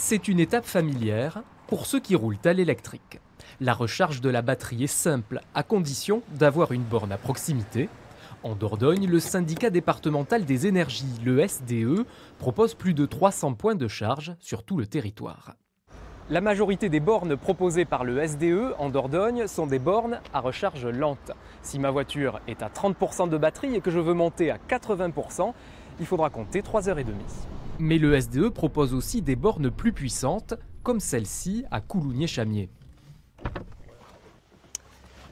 C'est une étape familière pour ceux qui roulent à l'électrique. La recharge de la batterie est simple, à condition d'avoir une borne à proximité. En Dordogne, le syndicat départemental des énergies, le SDE, propose plus de 300 points de charge sur tout le territoire. La majorité des bornes proposées par le SDE en Dordogne sont des bornes à recharge lente. Si ma voiture est à 30% de batterie et que je veux monter à 80%, il faudra compter 3h30. Mais le SDE propose aussi des bornes plus puissantes, comme celle-ci à Coulounier-Chamiers.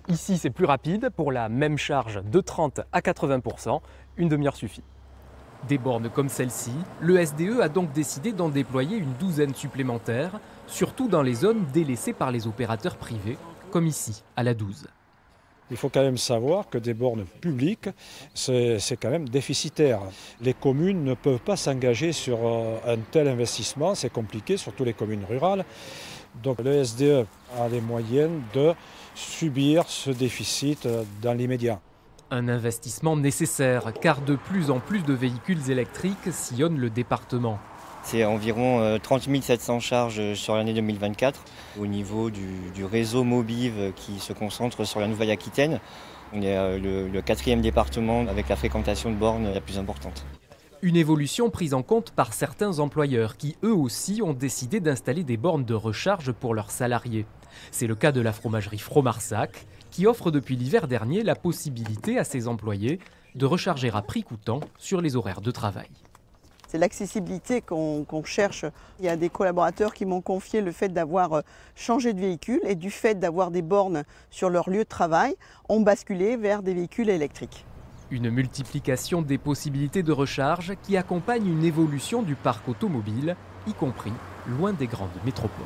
Ici, c'est plus rapide. Pour la même charge de 30 à 80%, une demi-heure suffit. Des bornes comme celle-ci, le SDE a donc décidé d'en déployer une douzaine supplémentaires, surtout dans les zones délaissées par les opérateurs privés, comme ici, à la 12. Il faut quand même savoir que des bornes publiques, c'est quand même déficitaire. Les communes ne peuvent pas s'engager sur un tel investissement, c'est compliqué, surtout les communes rurales. Donc le SDE a les moyens de subir ce déficit dans l'immédiat. Un investissement nécessaire, car de plus en plus de véhicules électriques sillonnent le département. C'est environ 30 700 charges sur l'année 2024. Au niveau du réseau Mobiv qui se concentre sur la Nouvelle-Aquitaine, on est le 4e département avec la fréquentation de bornes la plus importante. Une évolution prise en compte par certains employeurs qui, eux aussi, ont décidé d'installer des bornes de recharge pour leurs salariés. C'est le cas de la fromagerie Fromarsac, qui offre depuis l'hiver dernier la possibilité à ses employés de recharger à prix coûtant sur les horaires de travail. C'est l'accessibilité qu'on cherche. Il y a des collaborateurs qui m'ont confié le fait d'avoir changé de véhicule et du fait d'avoir des bornes sur leur lieu de travail, ont basculé vers des véhicules électriques. Une multiplication des possibilités de recharge qui accompagne une évolution du parc automobile, y compris loin des grandes métropoles.